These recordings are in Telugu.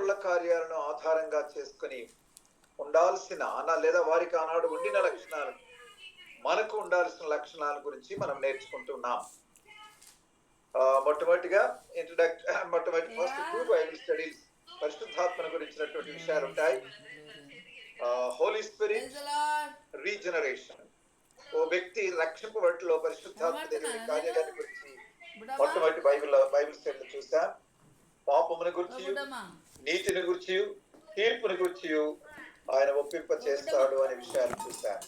అపోస్తలుల కార్యాలను ఆధారంగా చేసుకుని ఉండాల్సిన లేదా వారికి ఆనాడు ఉండిన లక్షణాలు, మనకు ఉండాల్సిన లక్షణాల గురించి మనం నేర్చుకుంటున్నాం. మొట్టమొదటిగా ఫస్ట్ 2 బైబిల్ స్టడీస్ పరిశుద్ధాత్మను గురించినటువంటి విషయాలు ఉంటాయి. Holi spirit, regeneration. ఓ వ్యక్తి రక్షింపబడిలో పరిశుద్ధాత్మ దేవుని కార్యాన్ని గురించి మొట్టమొదటి బైబిల్ స్టడీలో చూసాం. పాపమును గురించి, నీతిని గురించి, తీర్పుని గురించి ఆయన ఒప్పింప చేస్తాడు అనే విషయాలు చూసాం.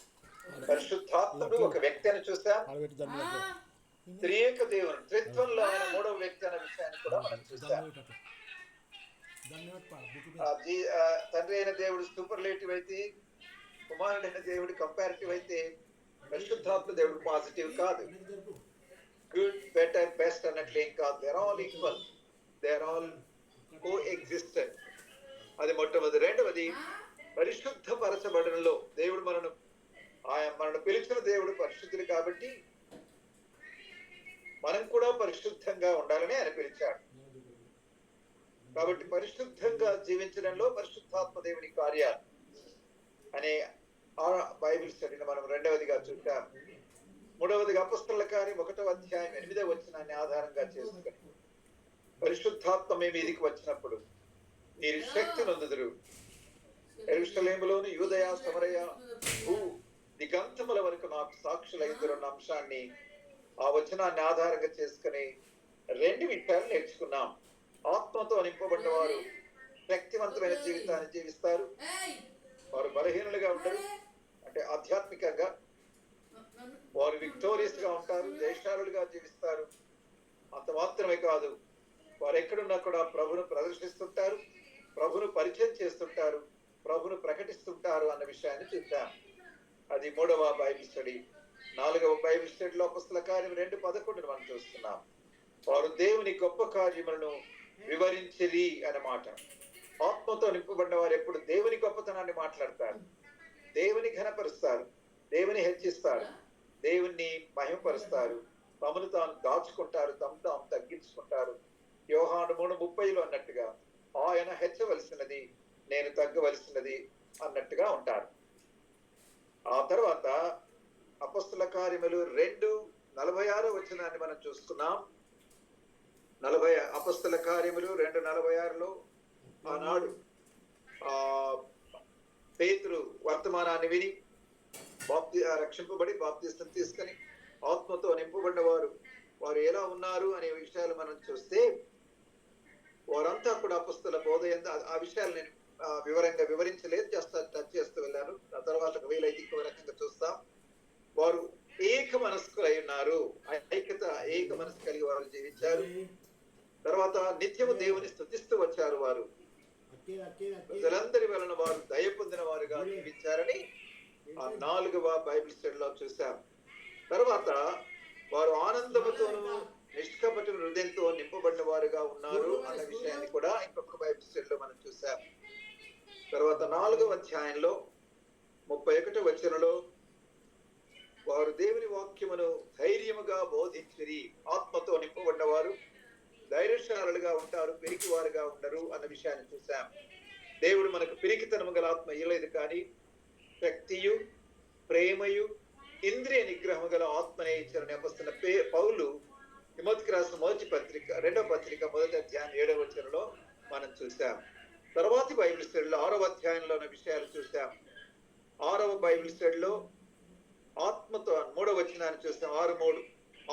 పరిశుద్ధాత్ముడు ఒక వ్యక్తి అని చూసాం. త్రియేక దేవుని త్రిత్వంలో ఆయన మూడవ వ్యక్తి అనే విషయాన్ని కూడా మనం చూసాం. తండ్రి అయిన దేవుడు సూపర్లేటివ్ అయితే, కుమారుడైన దేవుడు కంపారిటివ్ అయితే, పరిశుద్ధాత్మ దేవుడు పాజిటివ్ కాదు. గుడ్, బెటర్, బెస్ట్ అన్నట్లు ఏం కాదు. They are all equal, they are all coexistent. అది మొట్టమొదటి. రెండవది, పరిశుద్ధపరచబడడంలో దేవుడు మనను పిలిచిన దేవుడు పరిశుద్ధుడు కాబట్టి మనం కూడా పరిశుద్ధంగా ఉండాలని ఆయన పిలిచాడు. కాబట్టి పరిశుద్ధంగా జీవించడంలో పరిశుద్ధాత్మ దేవుని కార్యాలు అనే బైబిల్ స్టడీని మనం రెండవదిగా చూద్దాం. మూడవదిగా అపొస్తలుల కార్యం 1వ అధ్యాయం 8వ వచనాన్ని ఆధారంగా చేసుకుని, పరిశుద్ధాత్మ మీ మీదికి వచ్చినప్పుడు మీరు శక్తి నొందుదురు, యెరూషలేములోను యూదయ సమరయ భూ దిగంతముల వరకు నాకు సాక్షులైదురన్న అంశాన్ని, ఆ వచనాన్ని ఆధారంగా చేసుకుని 2 విషయాలు నేర్చుకున్నాం. ఆత్మతో నింపబడిన వారు శక్తివంతమైన జీవితాన్ని జీవిస్తారు. వారు బలహీనులుగా ఉంటారు, అంటే ఆధ్యాత్మికంగా వారు విక్టోరియస్ గా ఉంటారు, జయశాలులుగా జీవిస్తారు. అంత మాత్రమే కాదు, వారు ఎక్కడున్నా కూడా ప్రభును ప్రదర్శిస్తుంటారు, ప్రభును పరిచయం చేస్తుంటారు, ప్రభును ప్రకటిస్తుంటారు అన్న విషయాన్ని చూద్దాం. అది 3వ బైబిల్ స్టడీ. 4వ బైబిల్ స్టడీలో అపొస్తలుల కార్యం 2:11 మనం చూస్తున్నాం. వారు దేవుని గొప్ప కార్యములను వివరించిరి అన్నమాట. ఆత్మతో నింపబడిన వారు ఎప్పుడు దేవుని గొప్పతనాన్ని మాట్లాడతారు, దేవుని ఘనపరుస్తారు, దేవుని హెచ్చిస్తారు, దేవుణ్ణి మహిమపరుస్తారు, తమను తాను దాచుకుంటారు, తమను తాము తగ్గించుకుంటారు. యోహాను 3:30 అన్నట్టుగా ఆయన హెచ్చవలసినది, నేను తగ్గవలసినది అన్నట్టుగా ఉంటారు. ఆ తర్వాత అపొస్తలుల కార్యములు 2:46 వచనాన్ని మనం చూసుకున్నాం. అపొస్తలుల కార్యములు 2:46లో ఆనాడు పేతురు వర్తమానాన్ని విని రక్షింపబడి బాప్తిస్తం తీసుకొని ఆత్మతో నింపబడిన వారు ఎలా ఉన్నారు అనే విషయాలు మనం చూస్తే, వారంతా కూడా అపొస్తలుల బోధ ఆ విషయాలు నేను వివరంగా వివరించలేదు, జస్ట్ టచ్ చేస్తూ వెళ్ళాను. ఆ తర్వాత వీలైతే ఇంకో రకంగా చూస్తాం. వారు ఏక మనస్కులై ఉన్నారు, ఐక్యత ఏక మనసు కలిగి వారు జీవించారు. తర్వాత నిత్యము దేవుని స్తుతిస్తూ వచ్చారు. వారు ప్రజలందరి వలన వారు దయ పొందిన వారుగా జీవించారని ఆ 4వ బైబిల్ స్టడీలో చూశాం. తర్వాత వారు ఆనందముతోనూ నిష్కపట హృదయంతో నింపబడిన వారుగా ఉన్నారు అన్న విషయాన్ని కూడా ఇంకొక బైబిల్ స్టడీలో మనం చూసాం. తర్వాత 4వ అధ్యాయంలో 31వ వచనంలో వారు దేవుని వాక్యమును ధైర్యముగా బోధించిరి. ఆత్మతో నింపబడిన వారు ధైర్యశాలులుగా ఉంటారు, పిరికివారుగా ఉండరు అన్న విషయాన్ని చూసాం. దేవుడు మనకు పిరికితనము గల ఆత్మ ఇయ్యలేదు, కానీ శక్తియు, ప్రేమయు, ఇంద్రియ నిగ్రహము గల ఆత్మనే ఇచ్చారని అపొస్తలుడైన పౌలు తిమోతికి రాసిన 2వ పత్రిక 1వ అధ్యాయం 7వ వచనంలో మనం చూసాం. తర్వాతి బైబిల్ స్టడీలో 6వ అధ్యాయంలో ఉన్న విషయాలు చూసాం. 6వ బైబిల్ స్టడీలో ఆత్మతో 3వ వచనాన్ని చూస్తాం. 6:3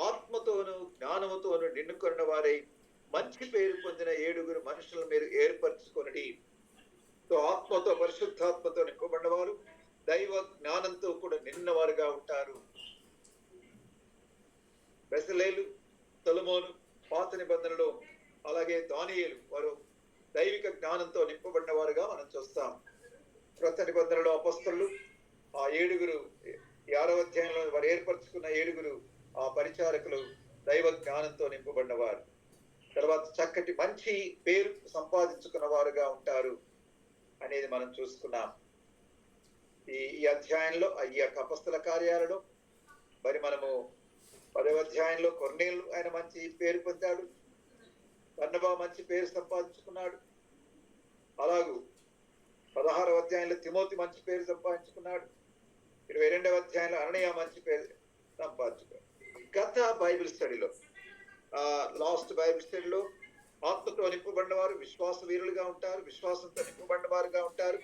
ఆత్మతోను జ్ఞానముతోను నిండుకొన్న వారై మంచి పేరు పొందిన 7 మనుషులను మీరు ఏర్పరచుకొనడి. ఆత్మతో పరిశుద్ధాత్మతో నింపబడిన వారు దైవ జ్ఞానంతో కూడా నిన్నవారుగా ఉంటారు. బెసలేలు, సొలొమోను పాత నిబంధనలో, అలాగే దానియేలు వారు దైవిక జ్ఞానంతో నింపబడిన వారుగా మనం చూస్తాం. క్రొత్త నిబంధనలో అపొస్తలులు ఆ 7 6వ అధ్యాయంలో వారు ఏర్పరచుకున్న 7 ఆ పరిచారకులు దైవ జ్ఞానంతో నింపబడిన వారు. తర్వాత చక్కటి మంచి పేరు సంపాదించుకున్న వారుగా ఉంటారు అనేది మనం చూసుకున్నాం. ఈ అధ్యాయంలో ఈ యొక్క అపొస్తలుల కార్యాలలో మరి మనము 10వ అధ్యాయంలో కొర్నేలు ఆయన మంచి పేరు పొందాడు, బర్నబా మంచి పేరు సంపాదించుకున్నాడు. ఆ అలాగూ 16వ అధ్యాయంలో తిమోతి మంచి పేరు సంపాదించుకున్నాడు. 22వ అధ్యాయంలో అననీయ మంచి పేరు సంపాదించుకున్నాడు. గత బైబిల్ స్టడీలో లాస్ట్ బైబిల్ స్టడీలో ఆత్మతో నింపబడిన వారు విశ్వాస వీరులుగా ఉంటారు, విశ్వాసంతో నింపబడిన వారుగా ఉంటారు,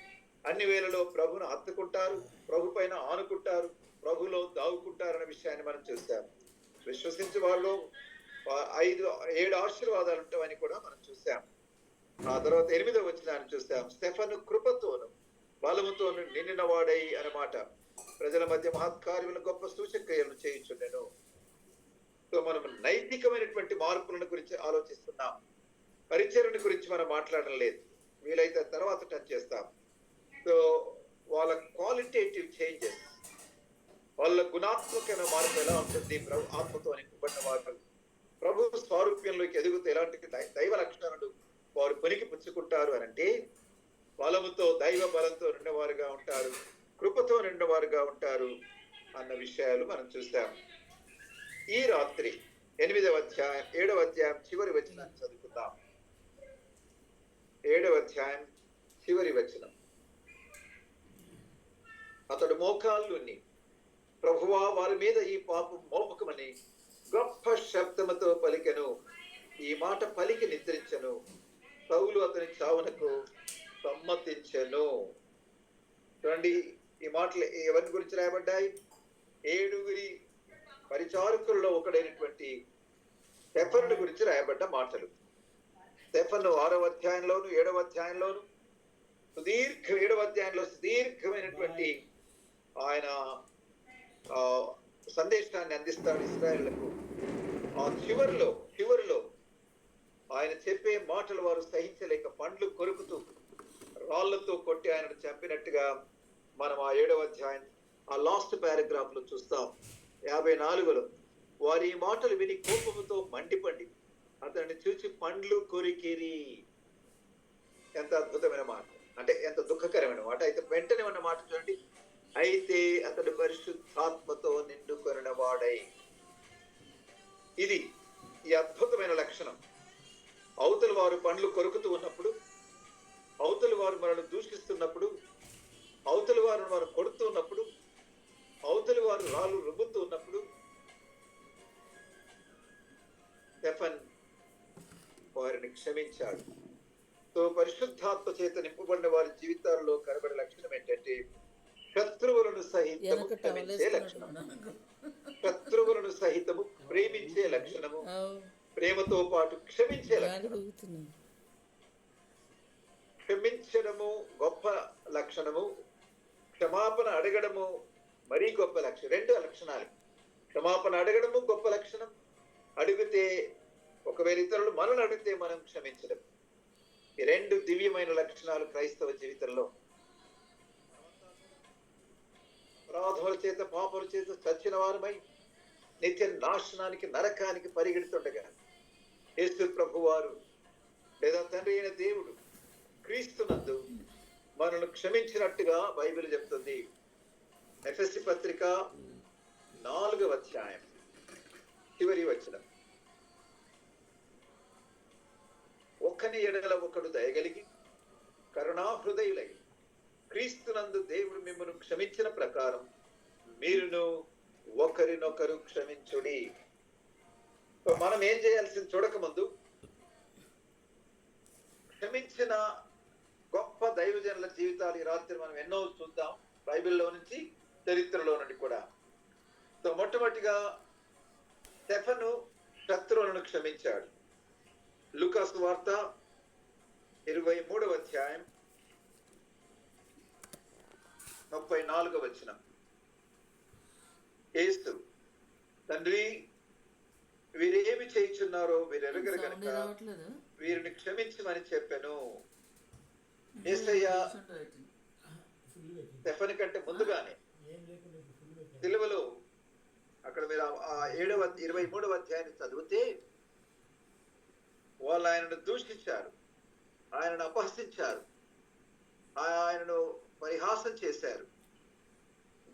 అన్ని వేళలో ప్రభును హత్తుకుంటారు, ప్రభు పైన ఆనుకుంటారు, ప్రభులో దాగుకుంటారు అనే విషయాన్ని మనం చూసాం. విశ్వసించే వారిలో 7 ఆశీర్వాదాలు ఉంటామని కూడా మనం చూసాం. ఆ తర్వాత 8వ వచనాన్ని చూసాం. స్టెఫను కృపతోను బలముతోను నిండిన వాడై అన్నమాట. ప్రజల మధ్య మహత్కార్యములు గొప్ప సూచక్రియలను చేయించుండెను. సో మనం నైతికమైనటువంటి మార్పులను గురించి ఆలోచిస్తున్నాం. పరిచర్యను గురించి మనం మాట్లాడడం లేదు, వీలైతే తర్వాత టచ్ చేస్తాం. సో వాళ్ళ క్వాలిటేటివ్ చేంజెస్, వాళ్ళ గుణాత్మకమైన మార్పు ఎలా ఉంటుంది, ప్రభు ఆత్మతో నింపబడిన వారు ప్రభు స్వారూప్యంలోకి ఎదుగుతూ ఎలాంటి దైవ లక్షణాలు వారు పొనికి పుచ్చుకుంటారు అని అంటే, బలముతో దైవ బలంతో నిండినవారుగా ఉంటారు, కృపతో నిండినవారుగా ఉంటారు అన్న విషయాలు మనం చూస్తాం. ఈ రాత్రి 8వ అధ్యాయం 7వ అధ్యాయం చివరి వచనాన్ని చదువుకుందాం. 7వ అధ్యాయం చివరి వచనం. అతడు మోకాళ్ళుని, ప్రభువా వారి మీద ఈ పాపం మోపకమని గొప్ప శబ్దముతో పలికెను. ఈ మాట పలికి నిద్రించెను. సౌలు అతని చావునకు సమ్మతించెను. చూడండి, ఈ మాటలు ఎవరి గురించి రాయబడ్డాయి? 7 పరిచారకుల్లో ఒకడైనటువంటి స్టెఫను గురించి రాయబడ్డ మాటలు. స్టెఫను 6వ అధ్యాయంలోను 7వ అధ్యాయంలోను 7వ అధ్యాయంలో సుదీర్ఘమైనటువంటి ఆయన సందేశాన్ని అందిస్తాడు ఇశ్రాయేలులకు. ఆ చివరిలో ఆయన చెప్పే మాటలు వారు సహించలేక పండ్లు కొరుకుతూ రాళ్లతో కొట్టి ఆయనను చంపినట్టుగా మనం ఆ 7వ అధ్యాయం ఆ లాస్ట్ పారాగ్రాఫ్ లో చూస్తాం. 54లో వారి ఈ మాటలు విని కోపముతో మండిపండి అతన్ని చూచి పండ్లు కొరికిరి. ఎంత అద్భుతమైన మాట, అంటే ఎంత దుఃఖకరమైన మాట. అయితే వెంటనే ఉన్న మాట చూడండి, అయితే అతడు పరిశుద్ధాత్మతో నిండుకొనిన వాడై. ఇది ఈ అద్భుతమైన లక్షణం. అవతల వారు పండ్లు కొరుకుతూ ఉన్నప్పుడు, అవతల వారు మనల్ని దూషిస్తున్నప్పుడు, అవతల వారు వారు కొడుతూ ఉన్నప్పుడు, అవతల వారు రాళ్ళు రుబ్బుతూ ఉన్నప్పుడు, స్టెఫన్ వారిని క్షమించాడు. సో పరిశుద్ధాత్మ చేత నింపబడిన వారి జీవితాల్లో కనబడే లక్షణం ఏంటంటే శత్రువులను సహితము క్షమించే లక్షణం, శత్రువులను సహితము ప్రేమించే లక్షణము, ప్రేమతో పాటు క్షమించే లక్షణం. క్షమించడము గొప్ప లక్షణము, క్షమాపణ అడగడము మరీ గొప్ప లక్షణం. 2 లక్షణాలు. క్షమాపణ అడగడము గొప్ప లక్షణం, అడిగితే ఒకవేళ ఇతరులు మనల్ని అడిగితే మనం క్షమించడం. ఈ 2 దివ్యమైన లక్షణాలు క్రైస్తవ జీవితంలో. అపరాధముల చేత పాపముల చేత చచ్చిన వారమై నిత్య నాశనానికి నరకానికి పరిగెడుతుండగా యేసు ప్రభు వారు లేదా తండ్రి అయిన దేవుడు క్రీస్తునందు మనల్ని క్షమించినట్టుగా బైబిల్ చెప్తుంది. ఎఫెసీ పత్రిక 4వ అధ్యాయం చివరి వచనం. ఒకని ఎడల ఒకడు దయగలిగి కరుణా హృదయులై క్రీస్తునందు దేవుడు మిమ్మల్ని క్షమించిన ప్రకారం మీరును ఒకరినొకరు క్షమించుడి. మనం ఏం చేయాల్సింది చూడకముందు, క్షమించిన గొప్ప దైవజనుల జీవితాలు ఈ రాత్రి మనం ఎన్నో చూద్దాం, బైబిల్లో నుంచి చరిత్రలో నుండి కూడా. సో మొట్టమొదటిగా స్టెఫను శత్రువులను క్షమించాడు. లూకా సువార్త 23వ అధ్యాయం 34వ వచనం. యేసు, తండ్రి వీరేమి చేయుచున్నారో వీరు ఎరుగరు గనుక వీరిని క్షమించమని చెప్పాను. యేసయ్య స్టెఫను కంటే ముందుగానే సిలువలో అక్కడ మీరు ఆ 23వ అధ్యాయాన్ని చదివితే వాళ్ళు ఆయనను దూషించారు, ఆయనను అపహసించారు, ఆయనను పరిహాసం చేశారు,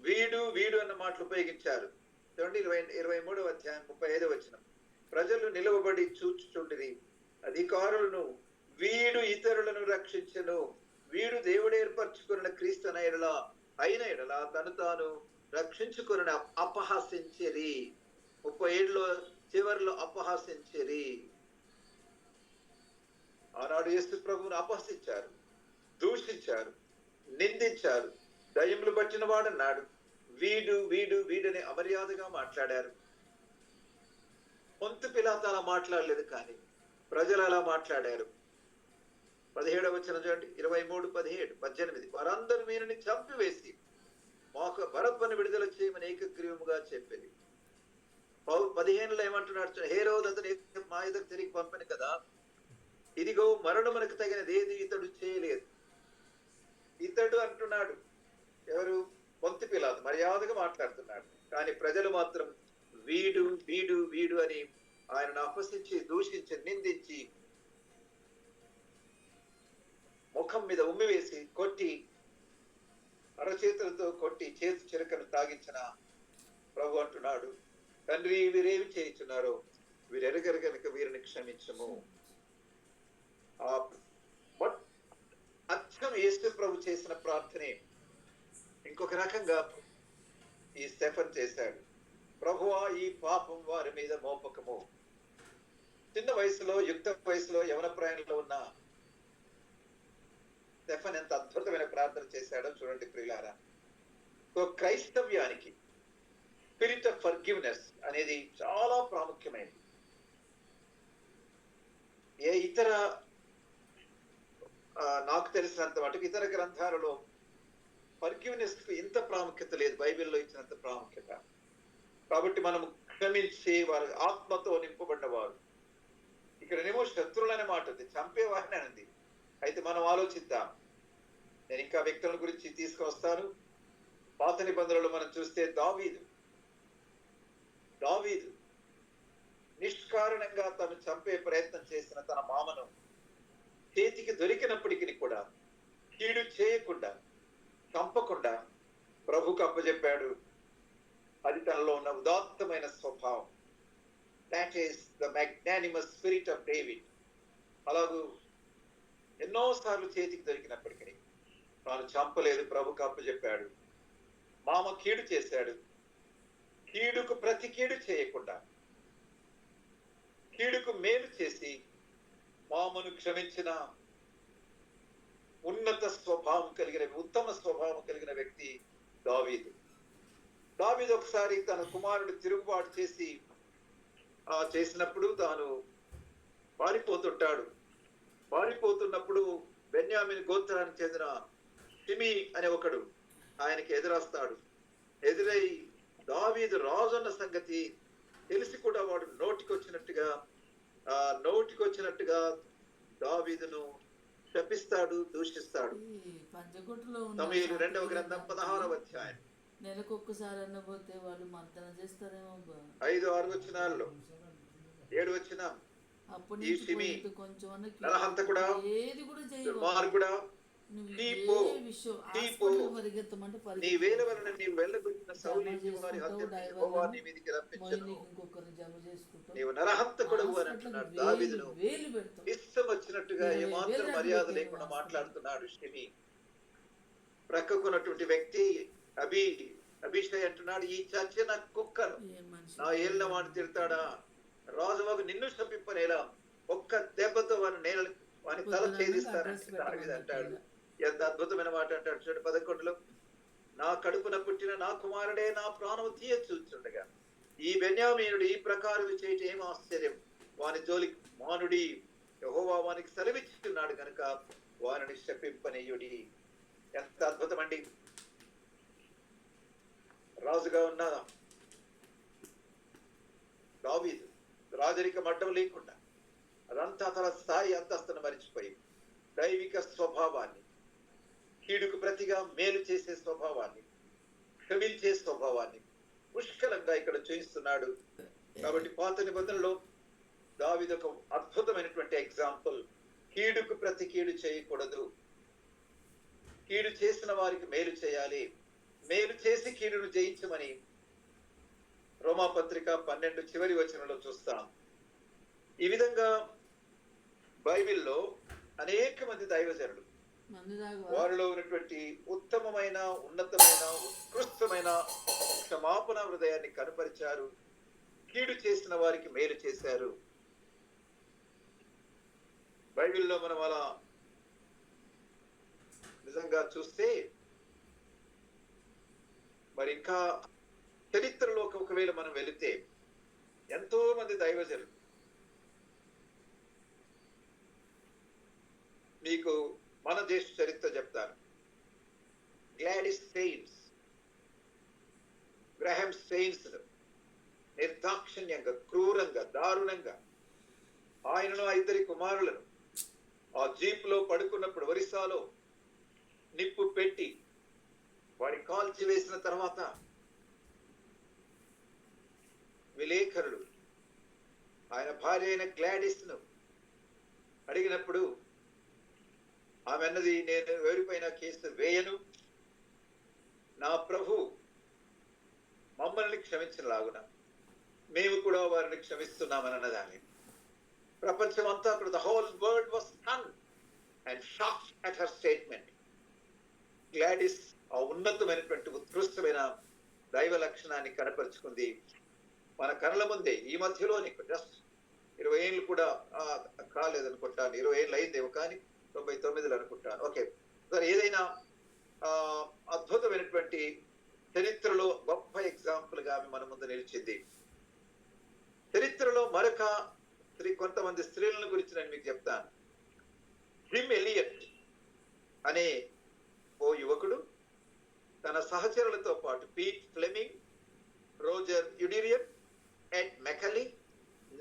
వీడు వీడు అన్న మాటలు ఉపయోగించారు. చూడండి 23వ అధ్యాయం 35వ వచనం. ప్రజలు నిలవబడి చూచుచుండిరి, అధికారులను వీడు ఇతరులను రక్షించెను. వీడు దేవుడు ఏర్పరచుకున్న క్రీస్తు అయిన ఎడల తను తాను రక్షించుకుని అపహాసించిరి. 37లో చివరిలో అపహాసించిరి. ఆనాడు యేసు ప్రభువును అపహసించారు, దూషించారు, నిందించారు. దయ్యములు పట్టిన వాడన్నాడు. వీడు వీడు వీడని అమర్యాదగా మాట్లాడారు. పొంతు పిలాతు అలా మాట్లాడలేదు, కానీ ప్రజలు అలా మాట్లాడారు. 17వ వచనం చూడండి, 23, 17, 18. వారందరూ వీరిని చంపివేసి మాకు బరబ్బను విడుదల చేయమని ఏకగ్రీవముగా చెప్పింది. 15లో ఏమంటున్నాడు, హేరోదు అతని మా ఎదురు తిరిగి పంపని కదా, ఇదిగో మరణమునకు తగినది ఏది ఇతడు చేయలేదు. ఇతడు అంటున్నాడు, ఎవరు? పొంతు పిలాతు మర్యాదగా మాట్లాడుతున్నాడు. కానీ ప్రజలు మాత్రం వీడు వీడు వీడు అని ఆయనను అపహసించి, దూషించి, నిందించి, ముఖం మీద ఉమ్మివేసి, కొట్టి, అరచేతులతో కొట్టి, చేతి చిరకను తాగించిన ప్రభు అంటున్నాడు, తండ్రి వీరేమి చేయించున్నారో వీరెరగరు కనుక వీరిని క్షమించము. అచ్చం యేసు ప్రభు చేసిన ప్రార్థనే ఇంకొక రకంగా ఈ స్టెఫన్ చేశాడు. ప్రభువా, ఈ పాపం వారి మీద మోపకము. చిన్న వయసులో, యుక్త వయసులో, యవన ప్రాయంలో ఉన్న స్టెఫన్ ఎంత అద్భుతమైన ప్రార్థన చేశాడో చూడండి ప్రియులారా. క్రైస్తవ్యానికి స్పిరిట్ ఆఫ్ ఫర్గివ్నెస్ అనేది చాలా ప్రాముఖ్యమైనది. ఏ ఇతర నాకు తెలిసినంత మటుకు ఇతర గ్రంథాలలో ఫర్గివ్నెస్ కు ఇంత ప్రాముఖ్యత లేదు, బైబిల్లో ఇచ్చినంత ప్రాముఖ్యత. కాబట్టి మనం క్షమించి వారు ఆత్మతో నింపబడిన వారు. ఇక్కడనేమో శత్రువులనే మాట ఉంది, చంపేవారిని అనింది. అయితే మనం ఆలోచిద్దాం. నేను ఇంకా వ్యక్తుల గురించి తీసుకువస్తాను. పాత నిబంధనలు మనం చూస్తే దావీదు నిష్కారణంగా తను చంపే ప్రయత్నం చేసిన తన మామను చేతికి దొరికినప్పటికీ కూడా కీడు చేయకుండా, చంపకుండా ప్రభుకు అప్పచెప్పాడు. అది తనలో ఉన్న ఉదాత్తమైన స్వభావం. That is the magnanimous spirit of David. అలాగూ ఎన్నోసార్లు చేతికి దొరికినప్పటికీ తాను చంపలేదు, ప్రభుకు అప్పచెప్పాడు. మామ కీడు చేశాడు, కీడుకు ప్రతి కీడు చేయకుండా కీడుకు మేలు చేసి మామను క్షమించిన ఉన్నత స్వభావం కలిగిన, ఉత్తమ స్వభావం కలిగిన వ్యక్తి దావీదు. ఒకసారి తన కుమారుడు తిరుగుబాటు చేసినప్పుడు తాను పారిపోతుంటాడు. పారిపోతున్నప్పుడు బెన్యామీను గోత్రానికి చెందిన షిమీ అనే ఒకడు ఆయనకి ఎదురొస్తాడు. ఎదురై దావీదు రాజు అన్న సంగతి తెలిసి కూడా వాడు నోటికొచ్చినట్టుగా దావీదును శపిస్తాడు, దూషిస్తాడు. సమూయేలు 2వ గ్రంథం 16వ అధ్యాయం. నెలకొక్కసారి అన్నపోతే వాళ్ళు మంతన చేస్తారేమో. 5-6 వచనాల్లో 7 వచనం. ఈ షిమీ నరహంతకుడా, దుర్మార్గుడా, నీ వేల వలన నీవు వెళ్ళగొట్టిన సౌలు వారి హత్యను యెహోవా నీ మీదికి రప్పించెను. నీవు నరహంతకుడవు అని అంటున్నాడు దావీదును. ఇష్టం వచ్చినట్టుగా ఏమాత్రం మర్యాద లేకుండా మాట్లాడుతున్నాడు షిమీ. ప్రక్కకున్నటువంటి వ్యక్తి అభిషయ్ అంటున్నాడు, ఈ చచ్చిన కుక్కను నా ఏళ్ళ వాడిని తిడతాడా, రాజువాకు నిన్ను శపింపనేలా ఒక్క దెబ్బతో వాని తల ఛేదిస్తానంటే అంటాడు. ఎంత అద్భుతమైన మాట అంటాడు చూడండి 11లో. నా కడుపున పుట్టిన నా కుమారుడే నా ప్రాణము తీయచూచుండగా ఈ బెన్యామీనుడు ఈ ప్రకారం చేయటం ఏం ఆశ్చర్యం. వాని జోలికి మానుడి, యెహోవా వానికి సెలవిచ్చున్నాడు కనుక వారిని శపింపనీయుడి. ఎంత అద్భుతమండి. రాజుగా ఉన్న దావీదు రాజరిక మడ్డం లేకుండా అదంతా తన స్థాయి అంతస్తును మరిచిపోయి దైవిక స్వభావాన్ని, కీడుకు ప్రతిగా మేలు చేసే స్వభావాన్ని, క్షమించే స్వభావాన్ని పుష్కలంగా ఇక్కడ చూపిస్తున్నాడు. కాబట్టి పాత నిబంధనలో దావీదు ఒక అద్భుతమైనటువంటి ఎగ్జాంపుల్. కీడుకు ప్రతి కీడు చేయకూడదు, కీడు చేసిన వారికి మేలు చేయాలి, మేలు చేసి కీడును జయించమని రోమాపత్రిక 12 చివరి వచనంలో చూస్తాం. ఈ విధంగా బైబిల్లో అనేక మంది దైవజనులు మందు తాగవా? వారిలో ఉన్నటువంటి ఉత్తమమైన, ఉన్నతమైన, ఉత్కృష్టమైన క్షమాపణ హృదయాన్ని కనపరిచారు. కీడు చేసిన వారికి మేలు చేశారు. బైబిల్లో మనం అలా నిజంగా చూస్తే మరి ఇంకా చరిత్రలోకి ఒకవేళ మనం వెళితే ఎంతో మంది దైవజనులు, మీకు మన దేశ చరిత్ర చెప్తాను. గ్లాడిస్ సెయిన్స్, గ్రహం సెయిన్స్ నిర్దాక్షిణ్యంగా, క్రూరంగా, దారుణంగా ఆయనను 5 కుమారులను ఆ జీప్ లో పడుకున్నప్పుడు ఒరిస్సాలో నిప్పు పెట్టి వారి కాల్చి వేసిన తర్వాత విలేకరులు ఆయన భార్య అయిన గ్లాడిస్ ను అడిగినప్పుడు ఆమె అన్నది, నేను ఎవరిపైన కేసు వేయను, నా ప్రభు మమ్మల్ని క్షమించలాగున మేము కూడా వారిని క్షమిస్తున్నామని అన్నదాన్ని. ప్రపంచం అంతా అక్కడ the whole world was stun and shocked at her statement. Gladys ఆ ఉన్నతమైనటువంటి ఉత్కృష్టమైన దైవ లక్షణాన్ని కనపరుచుకుంది మన కళ్ళ ముందే. ఈ మధ్యలోనే జస్ట్ 20 ఏళ్ళు కూడా కాలేదనుకుంటాను, 20 ఏళ్ళు అయిందేమో, కానీ 99 అనుకుంటాను. ఓకే, సరే, ఏదైనా అద్భుతమైనటువంటి చరిత్రలో గొప్ప ఎగ్జాంపుల్ గా ఆమె మన ముందు నిలిచింది. చరిత్రలో మరొక కొంతమంది స్త్రీలను గురించి నేను మీకు చెప్తాను. జిమ్ ఎలియట్ అనే ఓ యువకుడు తన సహచరులతో పాటు పీట్ ఫ్లెమింగ్, రోజర్ యుడిరియన్, ఎడ్ మెకలీ,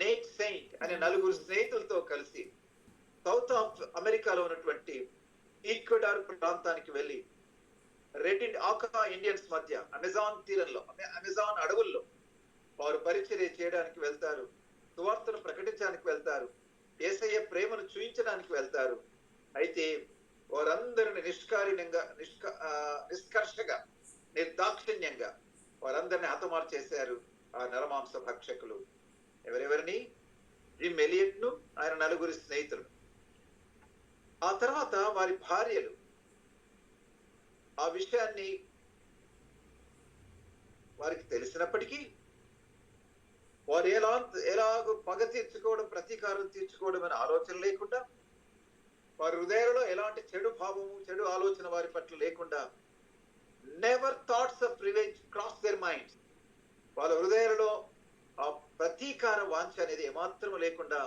నేట్ సెయింట్ అనే 4 స్నేహితులతో కలిసి సౌత్ అమెరికాలో ఉన్నటువంటి ఈక్వెడార్ ప్రాంతానికి వెళ్ళి రెడ్ ఆకా ఇండియన్స్ మధ్య అమెజాన్ తీరంలో, అమెజాన్ అడవుల్లో వారు పరిచర్య చేయడానికి వెళ్తారు. సువార్తను ప్రకటించడానికి వెళ్తారు. యేసయ్య ప్రేమను చూయించడానికి వెళ్తారు. అయితే వారందరిని నిష్కర్షగా, నిర్దాక్షిణ్యంగా వారందరిని హతమార్చేశారు ఆ నరమాంస భక్షకులు. ఎవరెవరిని? జిమ్ ఎలియట్ ను, ఆయన 4 స్నేహితులు. ఆ తర్వాత వారి భార్యలు ఆ విషయాన్ని వారికి తెలిసినప్పటికీ వారు ఎలాగో పగ తీర్చుకోవడం, ప్రతీకారం తీర్చుకోవడం అనే ఆలోచన లేకుండా, వారి హృదయంలో ఎలాంటి చెడు భావము, చెడు ఆలోచన వారి పట్ల లేకుండా, never thoughts of revenge cross there minds, వాళ్ళ హృదయాలలో ఆ ప్రతీకార వాంఛ అనేది ఏమాత్రం లేకుండా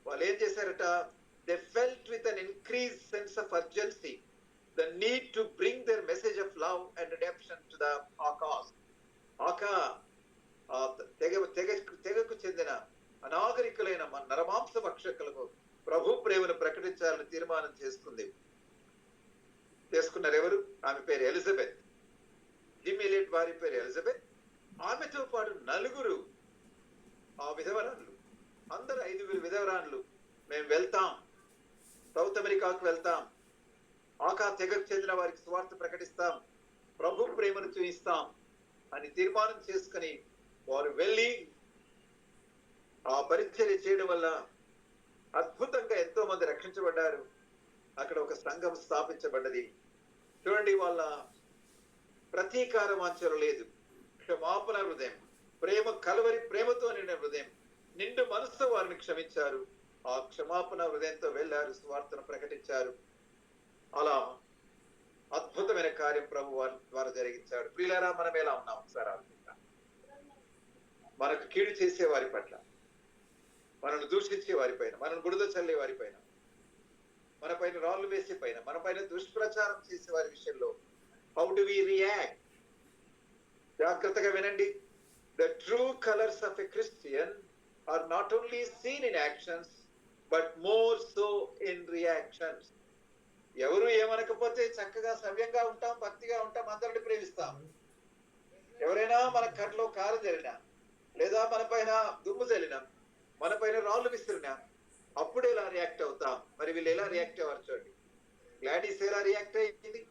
వాళ్ళు ఏం చేశారట? They felt with an increase sense of urgency the need to bring their message of love and redemption to the Aucas. తెగకు చెందిన అనాగరికులైన నరమాంస భక్షకులకు ప్రభు ప్రేమను ప్రకటించాలని తీర్మానం చేసుకున్నారు. ఎవరు? ఆమె పేరు ఎలిజబెత్. జిమ్ ఎలియట్ భార్య పేరు ఎలిజబెత్. ఆమెతో పాటు 4 ఆ విధవరాన్లు, అందరు 5 విధవరాన్లు, మేము వెళ్తాం, సౌత్ అమెరికాకు వెళ్తాం, ఆకా తెగకు చెందిన వారికి స్వార్థ ప్రకటిస్తాం, ప్రభు ప్రేమను చూయిస్తాం అని తీర్మానం చేసుకుని వారు వెళ్ళి ఆ పరిచర్య చేయడం వల్ల అద్భుతంగా ఎంతో మంది రక్షించబడ్డారు. అక్కడ ఒక సంఘం స్థాపించబడ్డది. చూడండి, వాళ్ళ ప్రతీకార వాంఛలు లేదు, క్షమాపణ హృదయం, ప్రేమతో నిండిన హృదయం, నిండు మనసుతో వారిని క్షమించారు. ఆ క్షమాపణ హృదయంతో వెళ్ళారు, సువార్తను ప్రకటించారు. అలా అద్భుతమైన కార్యం ప్రభు వారి ద్వారా జరిగించాడు. ప్రియులారా, మనం ఎలా ఉన్నాం ఒకసారి ఆలోచిద్దాం. మనకు కీడు చేసే వారి పట్ల, మనల్ని దూషించే వారిపైన, మనల్ని బురద చల్లే వారిపైన, మన పైన రాళ్ళు వేసే పైన, మన పైన దుష్ప్రచారం చేసే వారి విషయంలో హౌ డు వి రియాక్ట్? జాగ్రత్తగా వినండి. The true colors of a Christian are not only seen in actions but more so in reactions. ఎవరు ఏమనకపోతే చక్కగా సవ్యంగా ఉంటాం, భక్తిగా ఉంటాం, అందరిని ప్రేమిస్తాం. ఎవరైనా మన కట్లో కారు జరిగినా, లేదా మన పైన దుమ్ము చల్లినా, మన పైన రాళ్ళు విసిరినా, అప్పుడు ఎలా రియాక్ట్ అవుతాం? మరి వీళ్ళు ఎలా రియాక్ట్ అవ్వరు చూడండి. గ్లాడిస్ ఎలా రియాక్ట్ అయ్యింది?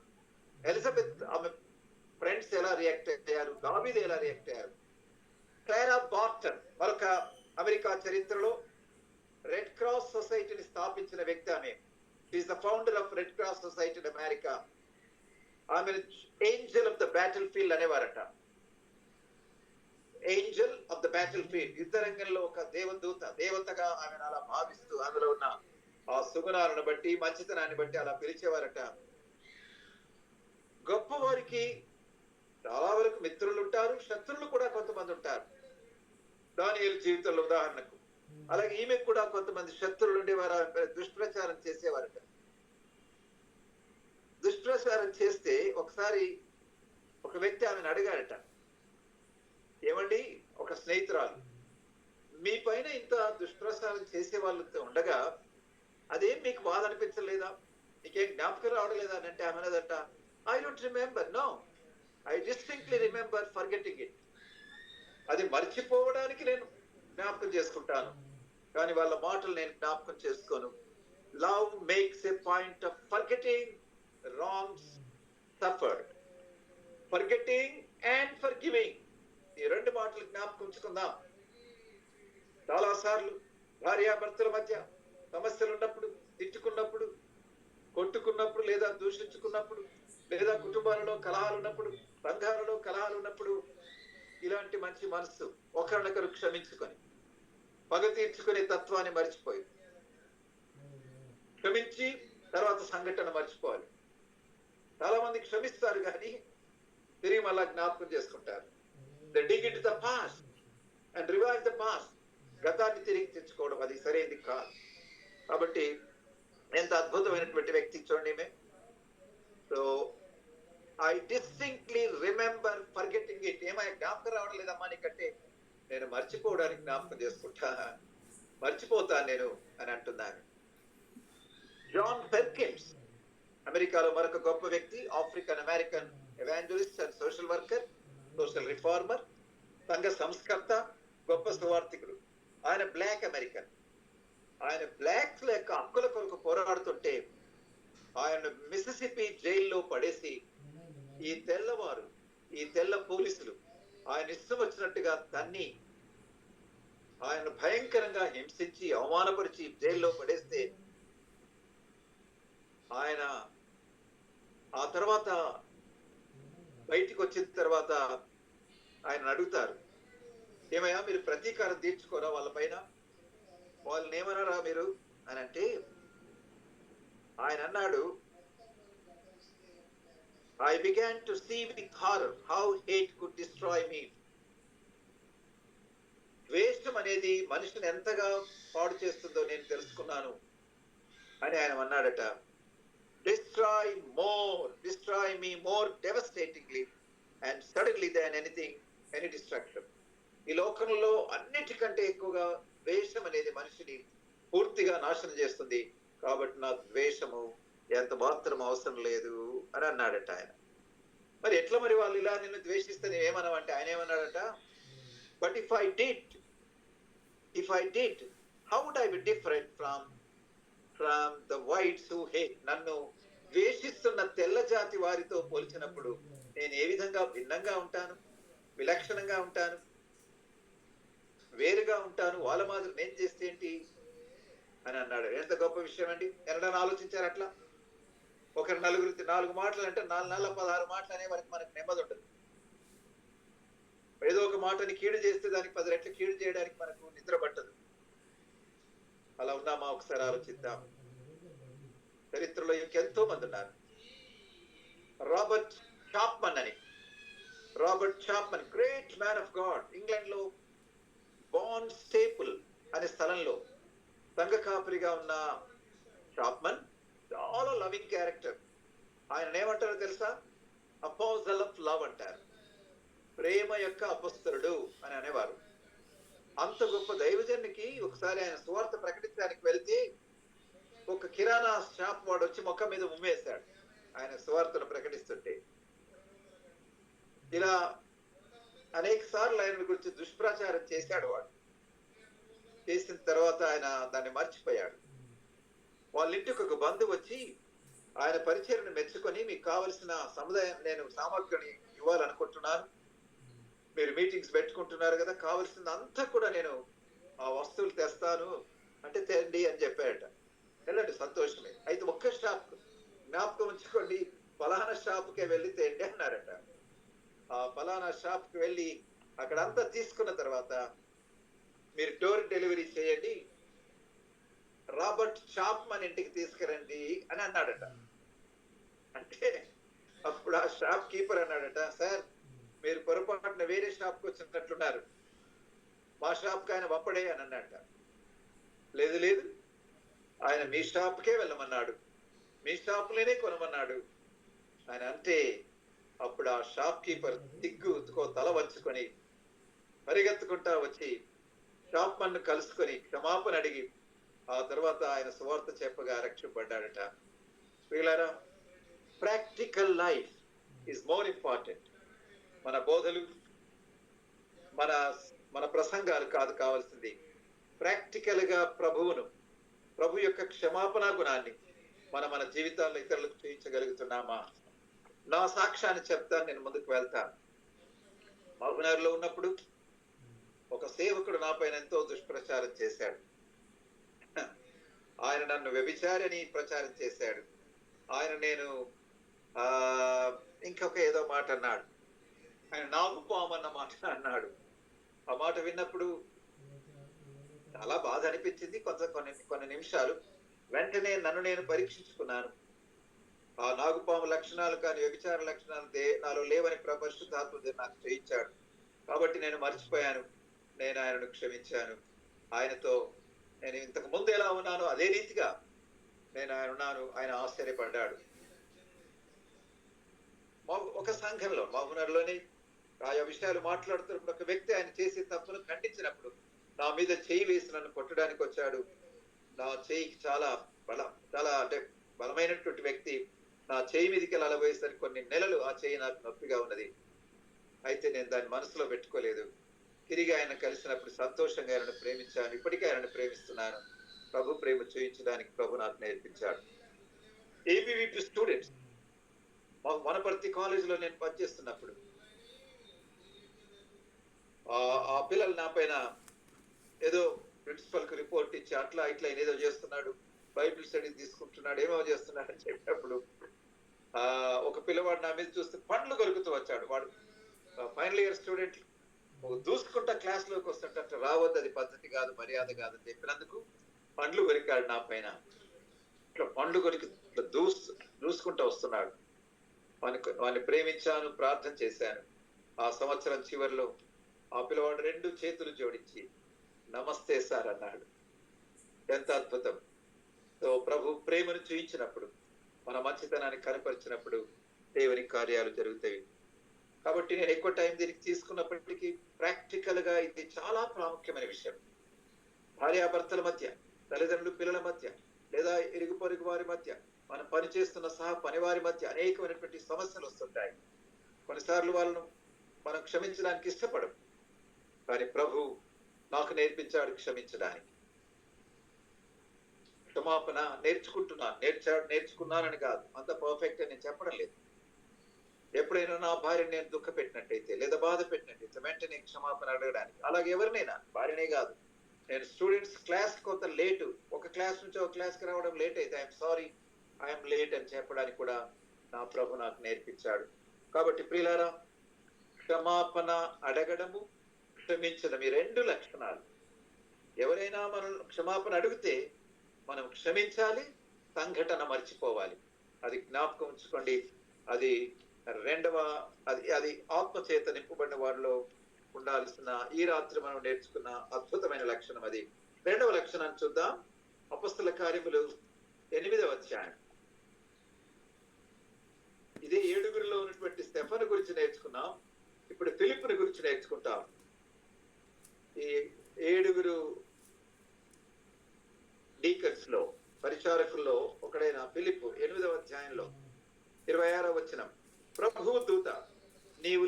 ఎలిజబెత్ ఆమె ఫ్రెండ్స్ ఎలా రియాక్ట్ అయ్యారు? దావీదు ఎలా రియాక్ట్ అయ్యారు? క్లారా బార్టన్, మరొక అమెరికా చరిత్రలో రెడ్ క్రాస్ సొసైటీని స్థాపించిన వ్యక్తి. ఆమె she is the founder of red cross society in America. ఆమె angel of the battlefield అనేవారట. Angel of the battlefield, యుద్ధ రంగంలో ఒక దేవతగా ఆమెను అలా భావిస్తూ ఆమెలో ఉన్న ఆ సుగుణాలను బట్టి మంచితనాన్ని బట్టి అలా పిలిచేవారట. గొప్ప వారికి చాలా వరకు మిత్రులు ఉంటారు, శత్రువులు కూడా కొంతమంది ఉంటారు. దానియేలు జీవితంలో ఉదాహరణకు. అలాగే ఈమెకు కూడా కొంతమంది శత్రువులు ఉండేవారు, దుష్ప్రచారం చేసేవారట. దుష్ప్రచారం చేస్తే ఒకసారి ఒక వ్యక్తి ఆమెను అడిగాడట, ఏమండి, ఒక స్నేహితురాలు, మీ పైన ఇంత దుష్ప్రచారం చేసే వాళ్ళతో ఉండగా అదేం మీకు బాధ అనిపించలేదా, నీకేం జ్ఞాపకం రావడం లేదా అని అంటే ఆమె అన్నదట, I don't remember, no, I distinctly remember forgetting it. అది మర్చిపోవడానికి నేను జ్ఞాపకం చేసుకుంటాను, కానీ వాళ్ళ మాటలు నేను జ్ఞాపకం చేసుకోను. Love makes a point of forgetting wrongs suffered, forgetting and forgiving. ఈ రెండు మాటలు జ్ఞాపకం ఉంచుకుందాం. చాలా సార్లు భార్యాభర్తల మధ్య సమస్యలు ఉన్నప్పుడు, తిట్టుకున్నప్పుడు, కొట్టుకున్నప్పుడు, లేదా దూషించుకున్నప్పుడు, లేదా కుటుంబాలలో కలహాలు ఉన్నప్పుడు, సంఘాలలో కలహాలు ఉన్నప్పుడు, ఇలాంటి మంచి మనస్సు, ఒకరినొకరు క్షమించుకొని పగ తీర్చుకునే తత్వాన్ని మర్చిపోయి, క్షమించి తర్వాత సంఘటన మర్చిపోవాలి. చాలా మంది క్షమిస్తారు కానీ తిరిగి మళ్ళా జ్ఞాపకం చేసుకుంటారు. They dig it the past and revive the past. గతాన్ని తిరిగి తెచ్చుకోవడం అది సరైనది కాదు. కాబట్టి ఎంత అద్భుతమైనటువంటి వ్యక్తి చూడండి. So I distinctly remember forgetting it. ఏమైనా జ్ఞాపకం రావడం లేదమ్మా నీకంటే, నేను మర్చిపోవడానికి జ్ఞాపకం చేసుకుంటా, మర్చిపోతాను నేను అని అంటున్నాను. జాన్ పెర్కిన్స్, అమెరికాలో మరొక గొప్ప వ్యక్తి, African American evangelist and social worker, social reformer, సంఘ సంస్కర్త, గొప్ప సువార్థికుడు. ఆయన బ్లాక్ అమెరికన్. ఆయన బ్లాక్స్ యొక్క హక్కుల కొరకు పోరాడుతుంటే ఆయన మిసిసిపి జైల్లో పడేసి ఈ తెల్ల పోలీసులు ఆయన ఇష్టం వచ్చినట్టుగా తన్ని ఆయన భయంకరంగా హింసించి అవమానపరిచి జైల్లో పడేస్తే ఆయన ఆ తర్వాత బయటికి వచ్చిన తర్వాత ఆయన అడుగుతారు, ఏమయ్యా మీరు ప్రతీకారం తీర్చుకోరా వాళ్ళ పైన, వాళ్ళని ఏమన్నారా మీరు అని అంటే ఆయన అన్నాడు, I began to see with horror how hate could destroy me. ద్వేషం అనేది మనిషిని ఎంతగా పాడు చేస్తుందో నేను తెలుసుకున్నాను అని ఆయన అన్నాడట. Destroy me more devastatingly and suddenly than any destruction. ఈ లోకంలో అన్నిటికంటే ఎక్కువగా ద్వేషం అనేది మనిషిని పూర్తిగా నాశనం చేస్తుంది. కాబట్టి నాకు ద్వేషము ఎంత మాత్రం అవసరం లేదు అని అన్నాడట ఆయన. మరి ఎట్లా మరి వాళ్ళు ఇలా నిన్ను ద్వేషిస్తే ఏమన్నావంటే ఆయన ఏమన్నాడట, but if I did how would I be different from the whites who hate. నన్ను ద్వేషిస్తున్న తెల్ల జాతి వారితో పోల్చినప్పుడు నేను ఏ విధంగా భిన్నంగా ఉంటాను, విలక్షణంగా ఉంటాను, వేరుగా ఉంటాను, వాళ్ళ మాదిరి నేను చేస్తే ఏంటి అని అన్నాడు. ఎంత గొప్ప విషయం అండి. ఎవరైనా ఆలోచించారు అట్లా? ఒకరు నలుగురికి 4 మాటలు అంటే 4 నెలల 16 మాటలు అనే వరకు మనకు నెమ్మది ఉంటుంది. ఏదో ఒక మాటని కీడు చేస్తే దానికి 10 రెట్లు కీడు చేయడానికి మనకు నిద్ర పట్టదు. అలా ఉన్నామా ఒకసారి ఆలోచిద్దాం. చరిత్రలో ఇంకెంతో మంది ఉన్నారు. Robert Chapman great man of God. England లో బాన్ స్టేపుల్ అనే స్థలంలో సంఘ కాపురిగా ఉన్న చాప్మన్ చాలా లవింగ్ క్యారెక్టర్. ఆయన ఏమంటారో తెలుసా? అపోజల్ ఆఫ్ లవ్ అంటారు. ప్రేమ యొక్క అపొస్తలుడు అని అనేవారు. అంత గొప్ప దైవజనునికి ఒకసారి ఆయన సువార్త ప్రకటించడానికి వెళ్తే ఒక కిరాణా షాప్ వాడు వచ్చి మొక్క మీద ఉమ్మేశాడు ఆయన సువార్తను ప్రకటిస్తుంటే. ఇలా అనేక సార్లు ఆయన గురించి దుష్ప్రచారం చేశాడు. వాడు చేసిన తర్వాత ఆయన దాన్ని మర్చిపోయాడు. వాళ్ళ ఇంటికి ఒక బంధువు వచ్చి ఆయన పరిచయను మెచ్చుకొని, మీకు కావలసిన సముదాయం నేను సామగ్రిని ఇవ్వాలనుకుంటున్నాను, మీరు మీటింగ్స్ పెట్టుకుంటున్నారు కదా, కావలసింది అంతా కూడా నేను ఆ వస్తువులు తెస్తాను అంటే తెండి అని చెప్పాడట. వెళ్ళండి, సంతోషమే. అయితే ఒక్క షాప్ జ్ఞాపకం ఉంచుకోండి, ఫలానా షాప్కే వెళ్ళి తేండి అన్నారట. ఆ ఫలానా షాప్కి వెళ్ళి అక్కడంతా తీసుకున్న తర్వాత మీరు డోర్ డెలివరీ చేయండి, రాబర్ట్ షాప్ మన ఇంటికి తీసుకురండి అని అన్నాడట. అంటే అప్పుడు ఆ షాప్ కీపర్ అన్నాడట, సార్ మీరు పొరపాటున వేరే షాప్కి వచ్చినట్లున్నారు, మా షాప్కి ఆయన పంపడే అని అన్నట. లేదు లేదు, ఆయన మీ షాప్కే వెళ్ళమన్నాడు, మీ షాప్లోనే కొనమన్నాడు ఆయన. అంటే అప్పుడు ఆ షాప్ కీపర్ దిగ్గుకో తల వంచుకొని పరిగెత్తుకుంటా వచ్చి షాప్ మన్ను కలుసుకొని క్షమాపణ అడిగి ఆ తర్వాత ఆయన సువార్త చెప్పగా రక్షింపబడ్డాడట. వీళ్ళారా, practical life is more important. మన బోధలు, మన మన ప్రసంగాలు కాదు కావాల్సింది, ప్రాక్టికల్ గా ప్రభు యొక్క క్షమాపణ గుణాన్ని మన జీవితాల్లో ఇతరులకు చూపించగలుగుతున్నామా? నా సాక్ష్యాన్ని చెప్తాను, నేను ముందుకు వెళ్తాను. మహబూబ్నగర్లో ఉన్నప్పుడు ఒక సేవకుడు నా పైన ఎంతో దుష్ప్రచారం చేశాడు. ఆయన నన్ను వ్యభిచారి అని ప్రచారం చేశాడు. నేను ఇంకొక ఏదో మాట అన్నాడు, ఆయన నాగుపాము అన్న మాట అన్నాడు. ఆ మాట విన్నప్పుడు చాలా బాధ అనిపించింది. కొన్ని నిమిషాలు వెంటనే నన్ను నేను పరీక్షించుకున్నాను. ఆ నాగుపాము లక్షణాలు కానీ వ్యభిచార లక్షణాలు నాలో లేవని పరిశుద్ధాత్మ నాకు చేయించాడు. కాబట్టి నేను మర్చిపోయాను, నేను ఆయనను క్షమించాను. ఆయనతో నేను ఇంతకు ముందు ఎలా ఉన్నానో అదే రీతిగా నేను ఆయన ఉన్నాను. ఆయన ఆశ్చర్యపడ్డాడు. ఒక సంఘంలో మహబూబ్నగర్లోని ఆయా విషయాలు మాట్లాడుతున్నప్పుడు ఒక వ్యక్తి ఆయన చేసే తప్పును ఖండించినప్పుడు నా మీద చేయి వేసి నన్ను కొట్టడానికి వచ్చాడు. నా చేయికి చాలా అంటే బలమైనటువంటి వ్యక్తి నా చేయి మీదకి అలవేసరికి కొన్ని నెలలు ఆ చేయి నాకు నొప్పిగా ఉన్నది. అయితే నేను దాన్ని మనసులో పెట్టుకోలేదు. తిరిగి ఆయన కలిసినప్పుడు సంతోషంగా ఆయనను ప్రేమించాను. ఇప్పటికీ ఆయనను ప్రేమిస్తున్నాను. ప్రభు ప్రేమ చూయించడానికి ప్రభు నాకు నేర్పించాడు. ఏబీవీపీ స్టూడెంట్స్, వనపర్తి కాలేజీలో నేను పనిచేస్తున్నప్పుడు ఆ పిల్లలు నా పైన ఏదో ప్రిన్సిపల్ కు రిపోర్ట్ ఇచ్చి అట్లా ఇట్లా ఏదో చేస్తున్నాడు, బైబిల్ స్టడీ తీసుకుంటున్నాడు, ఏమో చేస్తున్నాడు అని చెప్పినప్పుడు ఒక పిల్లవాడు నా మీద చూస్తే పండ్లు కొరుకుతూ వచ్చాడు. వాడు ఫైనల్ ఇయర్ స్టూడెంట్, దూసుకుంటా క్లాస్ లోకి వస్తుంటే రావద్దు, అది పద్ధతి కాదు, మర్యాద కాదు అని చెప్పినందుకు పండ్లు కొరికాడు నా పైన. ఇట్లా పండ్లు కొరికి దూసుకుంటా వస్తున్నాడు. వాడిని ప్రేమించాను, ప్రార్థన చేశాను. ఆ సంవత్సరం చివరిలో ఆ పిల్లవాడు 2 చేతులు జోడించి నమస్తే సార్ అన్నాడు. ఎంత అద్భుతం! సో ప్రభు ప్రేమను చూయించినప్పుడు, మన మంచితనాన్ని కనపరిచినప్పుడు దేవుని కార్యాలు జరుగుతాయి. కాబట్టి నేను ఎక్కువ టైం దీనికి తీసుకున్నప్పటికీ ప్రాక్టికల్ గా ఇది చాలా ప్రాముఖ్యమైన విషయం. భార్యాభర్తల మధ్య, తల్లిదండ్రులు పిల్లల మధ్య, లేదా ఇరుగు పొరుగు వారి మధ్య, మనం పనిచేస్తున్న పనివారి మధ్య అనేకమైనటువంటి సమస్యలు వస్తుంటాయి. కొన్నిసార్లు వాళ్ళను మనం క్షమించడానికి ఇష్టపడం, కానీ ప్రభు నాకు నేర్పించాడు క్షమించడానికి. క్షమాపణ నేర్చుకున్నానని కాదు, అంత పర్ఫెక్ట్ అని నేను చెప్పడం లేదు. ఎప్పుడైనా నా భార్యని నేను దుఃఖ పెట్టినట్టయితే లేదా బాధ పెట్టినట్టయితే వెంటనే క్షమాపణ అడగడానికి. అలాగే ఎవరినైనా, భార్యనే కాదు, నేను స్టూడెంట్స్ క్లాస్ కొంత లేటు, ఒక క్లాస్ నుంచి ఒక క్లాస్కి రావడం లేట్ అయితే ఐఎమ్ సారీ, ఐఎమ్ లేట్ అని చెప్పడానికి కూడా నా ప్రభు నాకు నేర్పించాడు. కాబట్టి ప్రియులారా, క్షమాపణ అడగడము, క్షమించడం, ఈ 2 లక్షణాలు. ఎవరైనా మనం క్షమాపణ అడిగితే మనం క్షమించాలి, సంఘటన మర్చిపోవాలి. అది జ్ఞాపకం ఉంచుకోండి. అది అది ఆత్మచేత నింపబడిన వారిలో ఉండాల్సిన ఈ రాత్రి మనం నేర్చుకున్న అద్భుతమైన లక్షణం. అది 2వ లక్షణాన్ని చూద్దాం. అపొస్తల కార్యములు 8వ అధ్యాయం. ఇదే 7గురిలో ఉన్నటువంటి స్టెఫను గురించి నేర్చుకున్నాం. ఇప్పుడు ఫిలిప్పుని గురించి నేర్చుకుంటాం. ఈ 7గురు డీకన్స్ లో, పరిచారకుల్లో ఒకడైన ఫిలిప్పు 8వ అధ్యాయంలో 26వ వచనం. ప్రభువు దూత, నీవు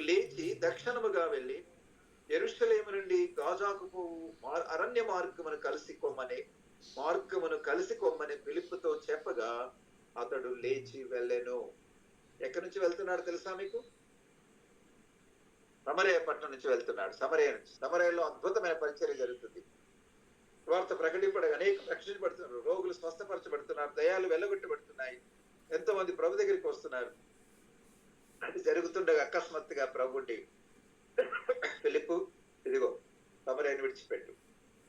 లేచి దక్షిణముగా వెళ్ళి యెరూషలేము నుండి గాజాకు పోవు అరణ్య మార్గమును కలిసి కొమ్మని ఫిలిప్పుతో చెప్పగా అతడు లేచి వెళ్ళెను. ఎక్కడి నుంచి వెళ్తున్నాడు తెలుసా మీకు? సమరయ పట్టణం నుంచి వెళ్తున్నాడు. సమరయలో అద్భుతమైన పరిచర్య జరుగుతుంది. వార్త అనేక రక్షించబడుతున్నారు, రోగులు స్వస్థపరచబడుతున్నారు, దయాలు వెళ్ళగొట్టబడుతున్నాయి, ఎంతో మంది ప్రభు దగ్గరికి వస్తున్నారు. అది జరుగుతుండగా అకస్మాత్తుగా ప్రభుండి ఫిలిప్పు, ఇదిగో సమరయను విడిచిపెట్టు,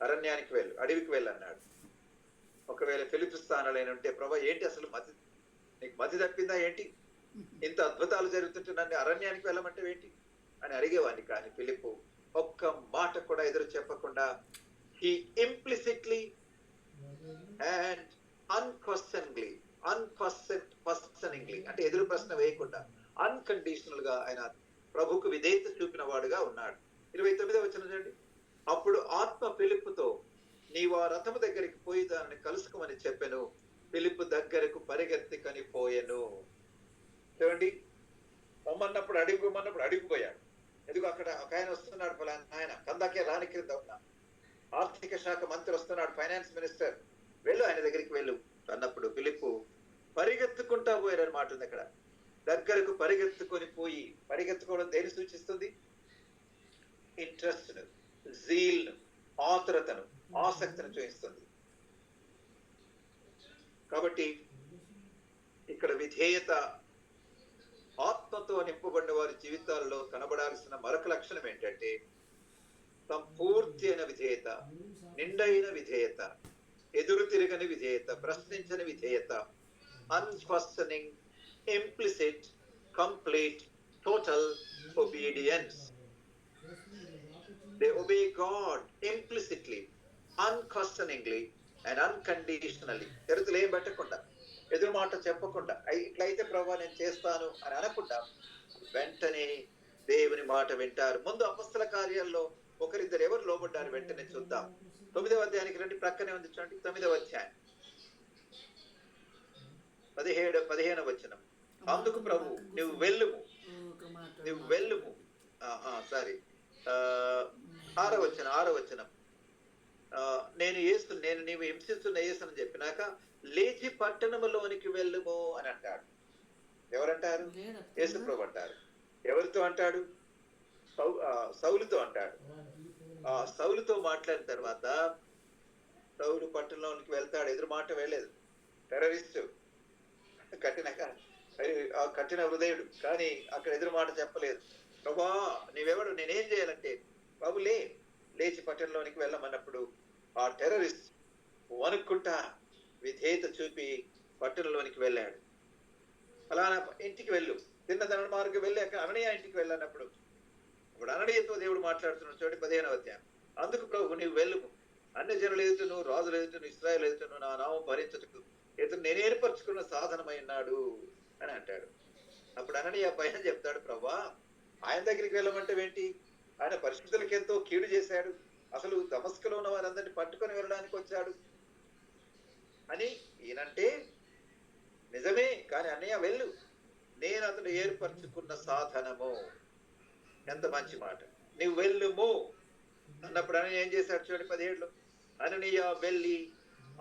అరణ్యానికి వెళ్ళు, అడవికి వెళ్ళు అన్నాడు. ఒకవేళ ఫిలిప్ స్థానాలు అయిన ఉంటే, ప్రభా ఏంటి అసలు నీకు మతి తప్పిందా ఏంటి, ఇంత అద్భుతాలు జరుగుతుంటే నన్ను అరణ్యానికి వెళ్ళమంటే ఏంటి అని అడిగేవాడిని. కానీ ఫిలిప్పు ఒక్క మాట కూడా ఎదురు చెప్పకుండా he implicitly and unquestioningly అంటే ఎదురు ప్రశ్న వేయకుండా అన్కండిషనల్ గా ఆయన ప్రభుకు విధేయత చూపిన వాడుగా ఉన్నాడు. 29వ వచనం చూడండి. అప్పుడు ఆత్మ ఫిలిప్పుతో, నీవు ఆ రథము దగ్గరికి పోయి దానిని కలుసుకోమని చెప్పెను. ఫిలిప్పు దగ్గరకు పరిగెత్తి కనిపోయెను. చూడండి, పొమ్మన్నప్పుడు అడిగిపోయాడు. ఎందుకు అక్కడ ఒక ఆయన వస్తున్నాడు, ఆయన కందాకే రాని క్రింద ఉన్నా ఆర్థిక శాఖ మంత్రి వస్తున్నాడు, ఫైనాన్స్ మినిస్టర్, వెళ్ళు ఆయన దగ్గరికి వెళ్ళు అన్నప్పుడు ఫిలిప్పు పరిగెత్తుకుంటా పోయారని మాట ఉంది అక్కడ. దగ్గరకు పరిగెత్తుకొని పోయి, పరిగెత్తుకోవడం దేని సూచిస్తుంది? ఇంట్రెస్ట్ ను, జీల్ ను, ఆతురతను, ఆసక్తిని చూపిస్తుంది. కాబట్టి ఇక్కడ విధేయత ఆత్మతో నింపబడిన వారి జీవితాల్లో కనబడాల్సిన మరొక లక్షణం ఏంటంటే సంపూర్తి అయిన విధేయత, నిండైన విధేయత, ఎదురు తిరగని విధేయత, ప్రశ్నించని విధేయత, అన్క్వశ్చనింగ్, implicit, complete, total obedience. They obey God implicitly, unquestioningly and unconditionally. ఎరుతులు ఏం పెట్టకుండా, ఎదురు మాట చెప్పకుండా, ఇట్లయితే ప్రభా నేను చేస్తాను అని అనకుండా వెంటనే దేవుని మాట వింటారు. ముందు అపొస్తల కార్యాల్లో ఒకరిద్దరు ఎవరు లోబడ్డారు వెంటనే చూద్దాం. 9వ అధ్యాయానికి రండి, ప్రక్కనే ఉంది చూడండి. 9వ అధ్యాయం 15వ వచనం. అందుకు ప్రభు, నువ్వు వెళ్ళుము. 6వ వచనం. నేను నీవు హింసిస్తున్న యేసుని చెప్పినాక లేచి పట్టణములోనికి వెళ్ళుము అని అంటాడు. ఎవరంటారు? యేసు ప్రభు అంటారు. ఎవరితో అంటాడు? సౌలుతో అంటాడు. సౌలుతో మాట్లాడిన తర్వాత సౌలు పట్టణంలోనికి వెళ్తాడు. ఎదురు మాట వెళ్ళలేదు. టెర్రరిస్టు, కఠిన హృదయుడు, కానీ అక్కడ ఎదురు మాట చెప్పలేదు. ప్రభా నీవెవడు, నేనేం చేయాలంటే, బాబు లేచి పట్టణంలోనికి వెళ్ళమన్నప్పుడు ఆ టెర్రరిస్ట్ వణుక్కుంటా విధేయత చూపి పట్టణంలోనికి వెళ్ళాడు. అలానా ఇంటికి వెళ్ళు, తిన్నదన మార్గం వెళ్ళి అక్కడ అననీయ ఇంటికి వెళ్ళన్నప్పుడు ఇప్పుడు అననీయతో దేవుడు మాట్లాడుతున్నాడు. చూడండి 15వ అధ్యాయం. అందుకు ప్రభు, నీవు వెళ్ళుము, అన్ని జనులు ఎదుటను, రాజులు ఎదుటను, ఇశ్రాయేలు ఎదుటను నా నామం భరించుటకు ఇతను నేను ఏర్పరచుకున్న సాధనమై ఉన్నాడు అని అంటాడు. అప్పుడు అననీయ పైన చెప్తాడు, ప్రభా ఆయన దగ్గరికి వెళ్ళమంటే ఏంటి, ఆయన పరిశుద్ధులకు ఎంతో కీడు చేశాడు, అసలు దమస్కులో ఉన్న వారందరినీ పట్టుకొని వెళ్ళడానికి వచ్చాడు అని ఈయనంటే నిజమే, కానీ అన్నయ్య వెళ్ళు, నేను అతను ఏర్పరచుకున్న సాధనము. ఎంత మంచి మాట. నువ్వు వెళ్ళుము అన్నప్పుడు అని ఏం చేశాడు చూడండి 17లో. అననీయ వెళ్ళి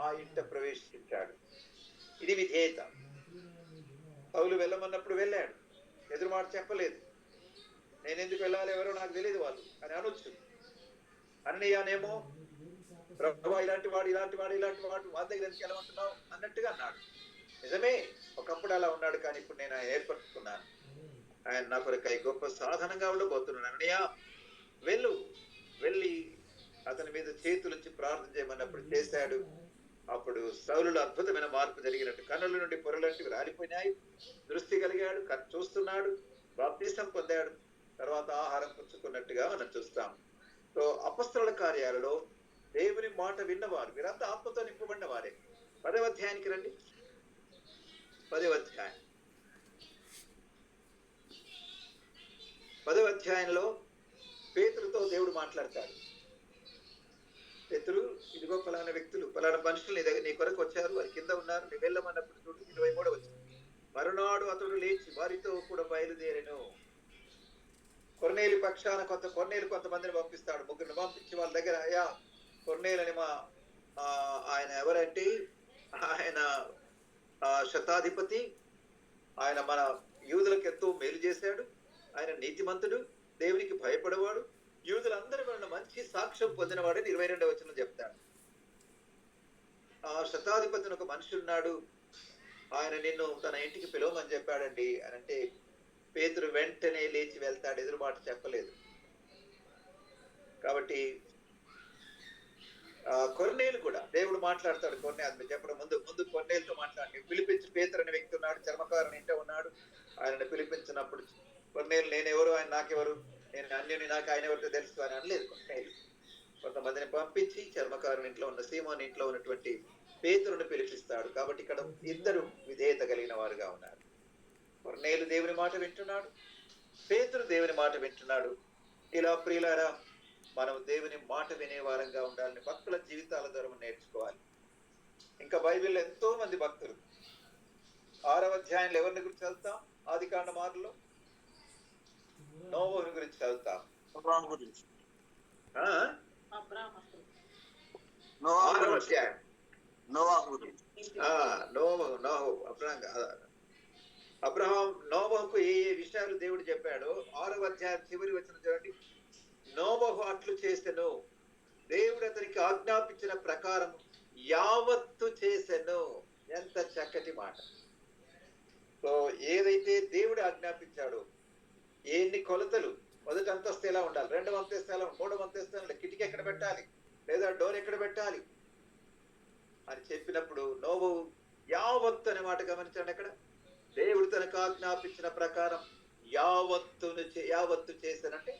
ఆ ఇంట ప్రవేశించాడు. ఇది విధేయత. పౌలు వెళ్ళమన్నప్పుడు వెళ్ళాడు, ఎదురు మాట చెప్పలేదు. నేను ఎందుకు వెళ్ళాలి, ఎవరో నాకు తెలియదు వాళ్ళు అని అనొచ్చు. అననీయనేమో ప్రభు ఇలాంటి వాడు వాళ్ళ దగ్గర ఎందుకు వెళ్ళమంటున్నావు అన్నట్టుగా అన్నాడు. నిజమే, ఒకప్పుడు అలా ఉన్నాడు, కానీ ఇప్పుడు నేను ఆయన ఏర్పరచుకున్నాను, ఆయన నా కొరకై గొప్ప సాధనంగా ఉండబోతున్నాను. అననీయ వెళ్ళి అతని మీద చేతులుంచి ప్రార్థన చేయమన్నప్పుడు చేశాడు. అప్పుడు సౌలులో అద్భుతమైన మార్పు జరిగినట్టు కన్నుల నుండి పొరలంటివి రాలిపోయినాయి, దృష్టి కలిగాడు, చూస్తున్నాడు, బాప్తిసం పొందాడు, తర్వాత ఆహారం పుచ్చుకున్నట్టుగా మనం చూస్తాం. సో అపొస్తలుల కార్యాలలో దేవుని మాట విన్నవారు, వీరంతా ఆత్మతో నింపబడిన వారే. 10వ అధ్యాయానికి రండి. 10వ అధ్యాయం. 10వ అధ్యాయంలో పేతురుతో దేవుడు మాట్లాడతాడు. పేతురు, ఇదిగో ఫలానా వ్యక్తులు, ఫలానా మనుషులు నీ కొరకు వచ్చారు, వారి కింద ఉన్నారు, నీ వెళ్ళమన్నప్పుడు చూడు 23వ వచనం. మరునాడు అతడు లేచి వారితో కూడా బయలుదేరెను. కొర్నేలి పక్షాన కొంతమందిని పంపిస్తాడు. ముగ్గురిని పంపించి వాళ్ళ దగ్గర, అయ్యా కొర్నేలని ఆయన ఎవరంటే ఆయన శతాధిపతి, ఆయన మన యూదులకు ఎంతో మేలు చేశాడు, ఆయన నీతిమంతుడు, దేవునికి భయపడేవాడు, యూదులందరి వలన మంచి సాక్ష్యం పొందినవాడని 22వ వచనం చెప్తాడు. ఆ శతాధిపతిని ఒక మనిషి ఉన్నాడు, ఆయన నిన్ను తన ఇంటికి పిలవమని చెప్పాడండి అని అంటే పేతురు వెంటనే లేచి వెళ్తాడు, ఎదురుమాట చెప్పలేదు. కాబట్టి కొర్నేలు కూడా దేవుడు మాట్లాడతాడు. అది చెప్పడం ముందు ముందు కొర్నేలుతో మాట్లాడి పిలిపించి, పేతురు అనే వ్యక్తి ఉన్నాడు, చర్మకారుని ఇంట ఉన్నాడు, ఆయనను పిలిపించినప్పుడు కొర్నేలు నేనెవరు, ఆయన నాకెవరు, నేను అన్యుని, నాకు ఆయన ఎవరితో తెలుసు అని అనలేదు కొర్నేలు. కొంతమందిని పంపించి చర్మకారుని ఇంట్లో ఉన్న సీమోని ఇంట్లో ఉన్నటువంటి పేతురుని పిలిపిస్తాడు. కాబట్టి ఇక్కడ ఇద్దరు విధేయత కలిగిన వారుగా ఉన్నారు. కొర్నేలు దేవుని మాట వింటున్నాడు, పేతురు దేవుని మాట వింటున్నాడు. ఇలా ప్రియులారా, మనం దేవుని మాట వినే వారంగా ఉండాలని భక్తుల జీవితాల ద్వారా నేర్చుకోవాలి. ఇంకా బైబిల్లో ఎంతో మంది భక్తులు. 6వ అధ్యాయంలో ఎవరిని గురించి చదువుతాం? ఆదికాండం 6లో నోవహుని గురించి చదువుతాం. 6వ అధ్యాయం అబ్రహాం నోవహుకు ఏ ఏ విషయాలు దేవుడు చెప్పాడో 6వ అధ్యాయం చివరి వచ్చిన చూడండి. నోవహు అట్లు చేసెను, దేవుడు అతనికి ఆజ్ఞాపించిన ప్రకారం యావత్తు చేసెను. ఎంత చక్కటి మాట. సో ఏదైతే దేవుడు ఆజ్ఞాపించాడో, ఎన్ని కొలతలు, మొదటి అంతస్తు ఎలా ఉండాలి, 2వ అంతస్తు ఎలా, 3వ అంతస్తు ఎలా, కిటికీ ఎక్కడ పెట్టాలి, లేదా డోర్ ఎక్కడ పెట్టాలి అని చెప్పినప్పుడు నోవహు యావత్తు అనే మాట గమనించండి. అక్కడ దేవుడు తనకు ఆజ్ఞాపించిన ప్రకారం యావత్తు చేశానంటే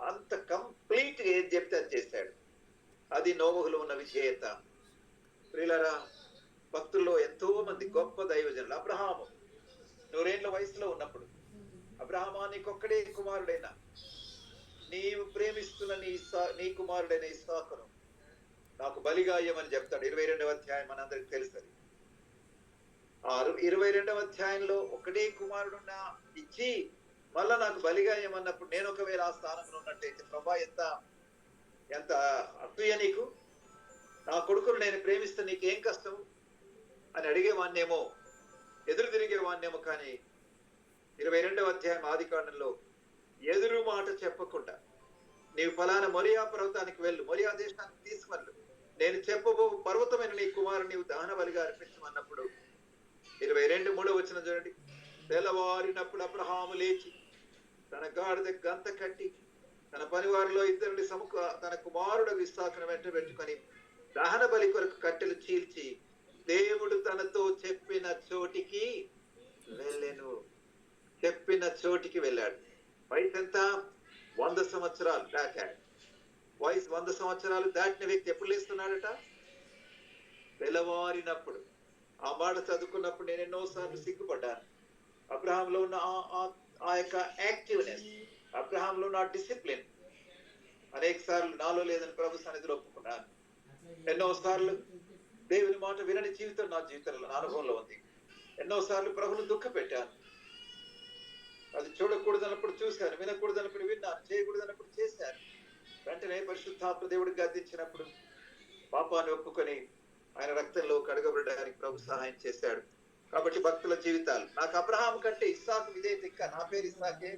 అంత కంప్లీట్ గా ఏం చెప్తే అది చేశాడు. అది నోవహులో ఉన్న విజేత. ప్రియులారా, భక్తుల్లో ఎంతో మంది గొప్ప దైవజనులు. అబ్రహాము 100 ఏళ్ల వయసులో ఉన్నప్పుడు, అబ్రహామా నీకొక్కడే కుమారుడైనా, నీవు ప్రేమిస్తున్న నీ కుమారుడైన ఇస్సాకును నాకు బలిగా ఇయ్యమని చెప్తాడు. 22వ అధ్యాయం మనందరికి తెలుసు. 22వ అధ్యాయంలో ఒకటే కుమారుడున్నా ఇచ్చి మళ్ళా నాకు బలిగా ఇయ్యమన్నప్పుడు, నేను ఒకవేళ ఆ స్థానంలో ఉన్నట్టయితే, ప్రభా ఎంత అసూయ నీకు, నా కొడుకును నేను ప్రేమిస్తే నీకేం కష్టం అని అడిగేవాన్నేమో, ఎదురు తిరిగేవాన్నేమో. కానీ 22వ అధ్యాయం ఆదికాండంలో ఎదురు మాట చెప్పకుండా, నీవు ఫలానా మొరియా పర్వతానికి వెళ్ళు, మొరియా దేశానికి తీసుకెళ్ళు, నేను చెప్పబో పర్వతమైన నీ కుమారుని నీవు దహన బలిగా అర్పించమన్నప్పుడు 22:3 వచనం చూడండి. తెల్లవారినప్పుడు అబ్రహాము లేచి తన గాడిద గంత కట్టి తన పనివారిలో 2 తన కుమారుడు ఇస్సాకును వెంట పెట్టుకొని దహన బలి కొరకు కట్టెలు చీల్చి దేవుడు తనతో చెప్పిన చోటికి వెళ్ళాడు. వయసు ఎంత? 100 సంవత్సరాలు దాటాడు. వయసు 100 సంవత్సరాలు దాటిన వ్యక్తి ఎప్పుడు లేస్తున్నాడట? తెల్లవారినప్పుడు. ఆ మాట చదువుకున్నప్పుడు నేను ఎన్నోసార్లు సిగ్గుపడ్డాను. అబ్రహాంలో ఉన్న ఆ యొక్క యాక్టివ్నెస్, అబ్రహాంలో ఉన్న డిసిప్లిన్ అనేక సార్లు నాలో లేదని ప్రభు సన్నిధిలో ఒప్పుకున్నాను. ఎన్నోసార్లు దేవుని మాట వినని జీవితం నా జీవితంలో, నా అనుభవంలో ఉంది. ఎన్నోసార్లు ప్రభును దుఃఖ పెట్టాను. అది చూడకూడదన్నప్పుడు చూశాను, వినకూడదన్నప్పుడు విన్నాను, చేయకూడదన్నప్పుడు చేశాను. వెంటనే పరిశుద్ధాత్మ దేవుడికి గద్దించినప్పుడు పాపాన్ని ఒప్పుకొని ఆయన రక్తంలో కడగబడడానికి ప్రభు సహాయం చేశాడు. కాబట్టి భక్తుల జీవితాలు, నాకు అబ్రహాం కంటే ఇస్సాకు విధేయత ఇంకా, నా పేరు ఇస్సాకే,